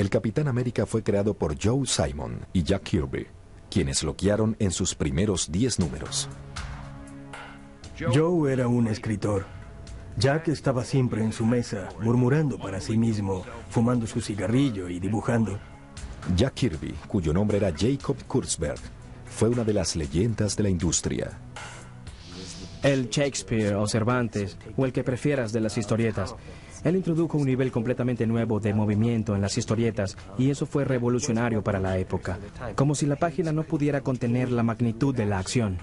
El Capitán América fue creado por Joe Simon y Jack Kirby, quienes lo guiaron en sus primeros 10 números. Joe era un escritor. Jack estaba siempre en su mesa, murmurando para sí mismo, fumando su cigarrillo y dibujando. Jack Kirby, cuyo nombre era Jacob Kurtzberg, fue una de las leyendas de la industria. El Shakespeare o Cervantes, o el que prefieras de las historietas. Él introdujo un nivel completamente nuevo de movimiento en las historietas y eso fue revolucionario para la época. Como si la página no pudiera contener la magnitud de la acción.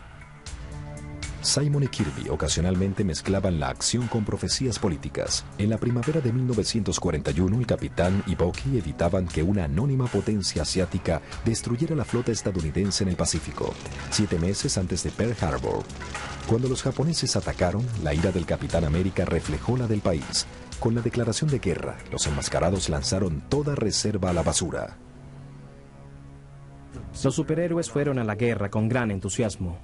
Simon y Kirby ocasionalmente mezclaban la acción con profecías políticas. En la primavera de 1941, el Capitán y Bucky evitaban que una anónima potencia asiática destruyera la flota estadounidense en el Pacífico, 7 meses antes de Pearl Harbor. Cuando los japoneses atacaron, la ira del Capitán América reflejó la del país. Con la declaración de guerra, los enmascarados lanzaron toda reserva a la basura. Los superhéroes fueron a la guerra con gran entusiasmo.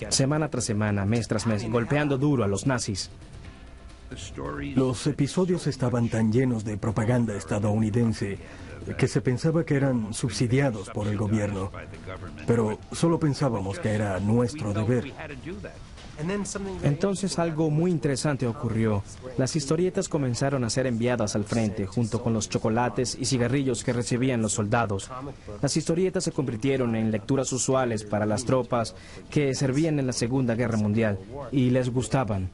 Semana tras semana, mes tras mes, golpeando duro a los nazis. Los episodios estaban tan llenos de propaganda estadounidense que se pensaba que eran subsidiados por el gobierno. Pero solo pensábamos que era nuestro deber. Entonces algo muy interesante ocurrió. Las historietas comenzaron a ser enviadas al frente, junto con los chocolates y cigarrillos que recibían los soldados. Las historietas se convirtieron en lecturas usuales para las tropas que servían en la Segunda Guerra Mundial, y les gustaban.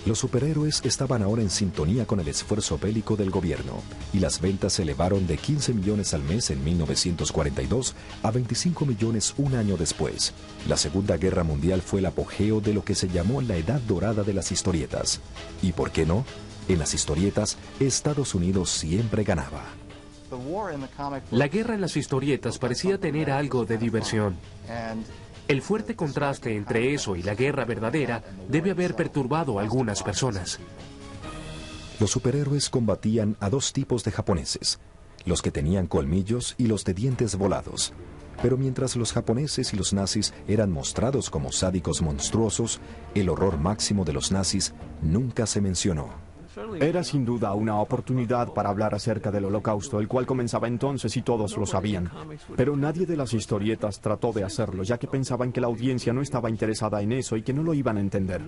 Los superhéroes estaban ahora en sintonía con el esfuerzo bélico del gobierno, y las ventas se elevaron de 15 millones al mes en 1942 a 25 millones un año después. La Segunda Guerra Mundial fue el apogeo de lo que se llamó la Edad Dorada de las historietas. ¿Y por qué no? En las historietas, Estados Unidos siempre ganaba. La guerra en las historietas parecía tener algo de diversión. El fuerte contraste entre eso y la guerra verdadera debe haber perturbado a algunas personas. Los superhéroes combatían a dos tipos de japoneses, los que tenían colmillos y los de dientes volados. Pero mientras los japoneses y los nazis eran mostrados como sádicos monstruosos, el horror máximo de los nazis nunca se mencionó. Era sin duda una oportunidad para hablar acerca del Holocausto, el cual comenzaba entonces y todos lo sabían. Pero nadie de las historietas trató de hacerlo, ya que pensaban que la audiencia no estaba interesada en eso y que no lo iban a entender.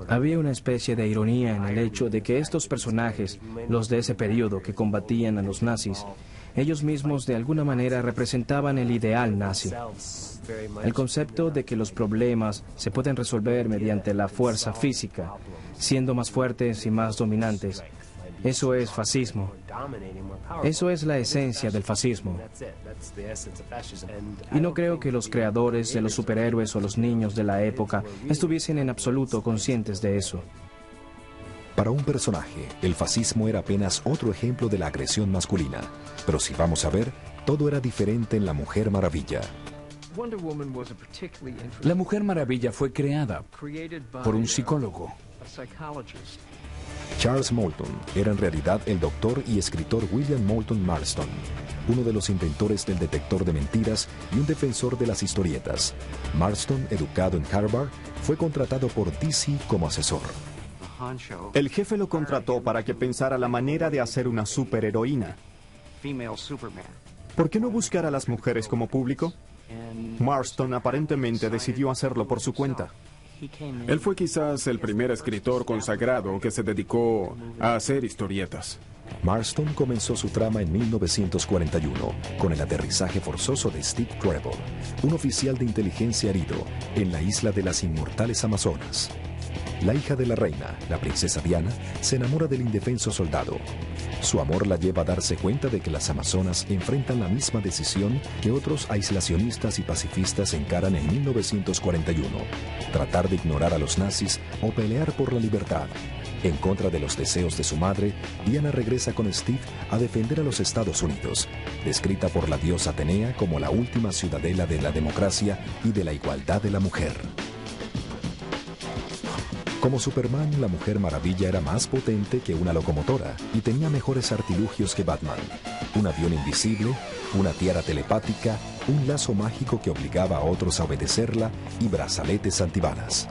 Había una especie de ironía en el hecho de que estos personajes, los de ese periodo que combatían a los nazis, ellos mismos de alguna manera representaban el ideal nazi. El concepto de que los problemas se pueden resolver mediante la fuerza física, siendo más fuertes y más dominantes. Eso es fascismo. Eso es la esencia del fascismo. Y no creo que los creadores de los superhéroes o los niños de la época estuviesen en absoluto conscientes de eso. Para un personaje, el fascismo era apenas otro ejemplo de la agresión masculina. Pero si vamos a ver, todo era diferente en La Mujer Maravilla. La Mujer Maravilla fue creada por un psicólogo. Charles Moulton era en realidad el doctor y escritor William Moulton Marston, uno de los inventores del detector de mentiras y un defensor de las historietas. Marston, educado en Harvard, fue contratado por DC como asesor. El jefe lo contrató para que pensara la manera de hacer una superheroína. ¿Por qué no buscar a las mujeres como público? Marston aparentemente decidió hacerlo por su cuenta. Él fue quizás el primer escritor consagrado que se dedicó a hacer historietas. Marston comenzó su trama en 1941 con el aterrizaje forzoso de Steve Trevor, un oficial de inteligencia herido en la isla de las inmortales Amazonas. La hija de la reina, la princesa Diana, se enamora del indefenso soldado. Su amor la lleva a darse cuenta de que las amazonas enfrentan la misma decisión que otros aislacionistas y pacifistas encaran en 1941: tratar de ignorar a los nazis o pelear por la libertad. En contra de los deseos de su madre, Diana regresa con Steve a defender a los Estados Unidos, descrita por la diosa Atenea como la última ciudadela de la democracia y de la igualdad de la mujer. Como Superman, la Mujer Maravilla era más potente que una locomotora y tenía mejores artilugios que Batman: un avión invisible, una tiara telepática, un lazo mágico que obligaba a otros a obedecerla y brazaletes antibalas.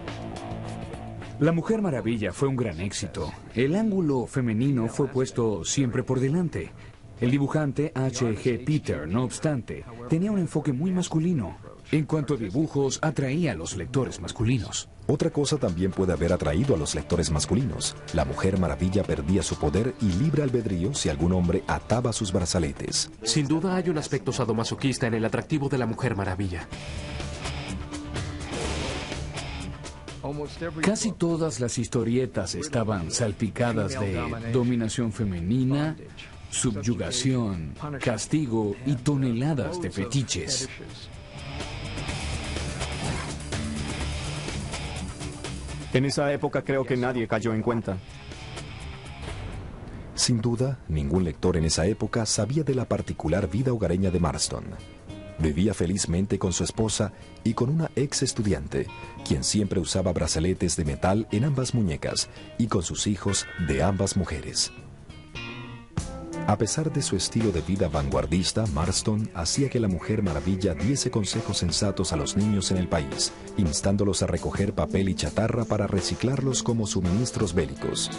La Mujer Maravilla fue un gran éxito. El ángulo femenino fue puesto siempre por delante. El dibujante H.G. Peter, no obstante, tenía un enfoque muy masculino. En cuanto a dibujos, atraía a los lectores masculinos. Otra cosa también puede haber atraído a los lectores masculinos. La Mujer Maravilla perdía su poder y libre albedrío si algún hombre ataba sus brazaletes. Sin duda hay un aspecto sadomasoquista en el atractivo de la Mujer Maravilla. Casi todas las historietas estaban salpicadas de dominación femenina, subyugación, castigo y toneladas de fetiches. En esa época creo que nadie cayó en cuenta. Sin duda, ningún lector en esa época sabía de la particular vida hogareña de Marston. Vivía felizmente con su esposa y con una ex estudiante, quien siempre usaba brazaletes de metal en ambas muñecas, y con sus hijos de ambas mujeres. A pesar de su estilo de vida vanguardista, Marston hacía que la Mujer Maravilla diese consejos sensatos a los niños en el país, instándolos a recoger papel y chatarra para reciclarlos como suministros bélicos.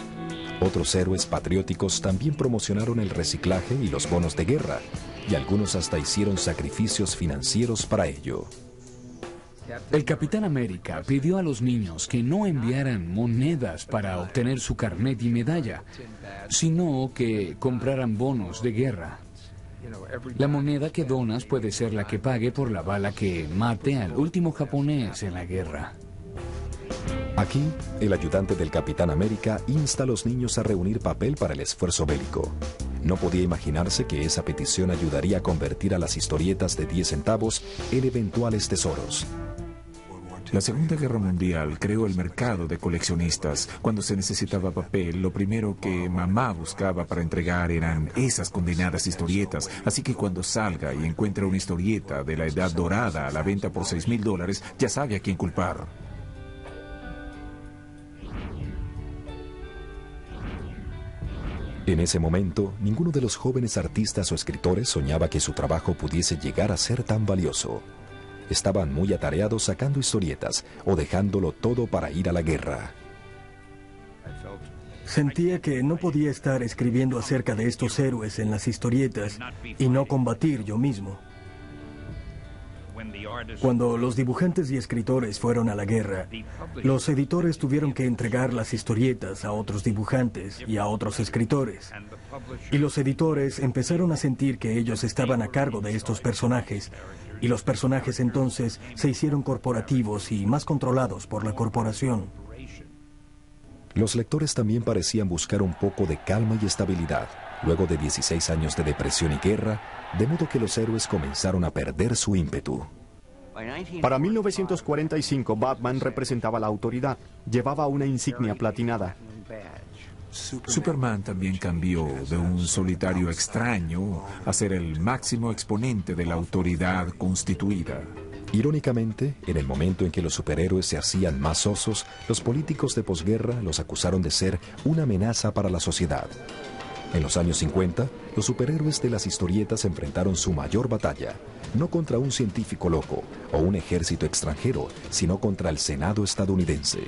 Otros héroes patrióticos también promocionaron el reciclaje y los bonos de guerra, y algunos hasta hicieron sacrificios financieros para ello. El Capitán América pidió a los niños que no enviaran monedas para obtener su carnet y medalla, sino que compraran bonos de guerra. La moneda que donas puede ser la que pague por la bala que mate al último japonés en la guerra. Aquí, el ayudante del Capitán América insta a los niños a reunir papel para el esfuerzo bélico. No podía imaginarse que esa petición ayudaría a convertir a las historietas de 10 centavos en eventuales tesoros. La Segunda Guerra Mundial creó el mercado de coleccionistas. Cuando se necesitaba papel, lo primero que mamá buscaba para entregar eran esas condenadas historietas. Así que cuando salga y encuentre una historieta de la Edad Dorada a la venta por $6,000, ya sabe a quién culpar. En ese momento, ninguno de los jóvenes artistas o escritores soñaba que su trabajo pudiese llegar a ser tan valioso. Estaban muy atareados sacando historietas o dejándolo todo para ir a la guerra. Sentía que no podía estar escribiendo acerca de estos héroes en las historietas y no combatir yo mismo. Cuando los dibujantes y escritores fueron a la guerra, los editores tuvieron que entregar las historietas a otros dibujantes y a otros escritores. Y los editores empezaron a sentir que ellos estaban a cargo de estos personajes, y los personajes entonces se hicieron corporativos y más controlados por la corporación. Los lectores también parecían buscar un poco de calma y estabilidad, luego de 16 años de depresión y guerra, de modo que los héroes comenzaron a perder su ímpetu. Para 1945, Batman representaba la autoridad. Llevaba una insignia platinada. Superman también cambió de un solitario extraño a ser el máximo exponente de la autoridad constituida. Irónicamente, en el momento en que los superhéroes se hacían más osos, los políticos de posguerra los acusaron de ser una amenaza para la sociedad. En los años 50, los superhéroes de las historietas enfrentaron su mayor batalla, no contra un científico loco o un ejército extranjero, sino contra el Senado estadounidense.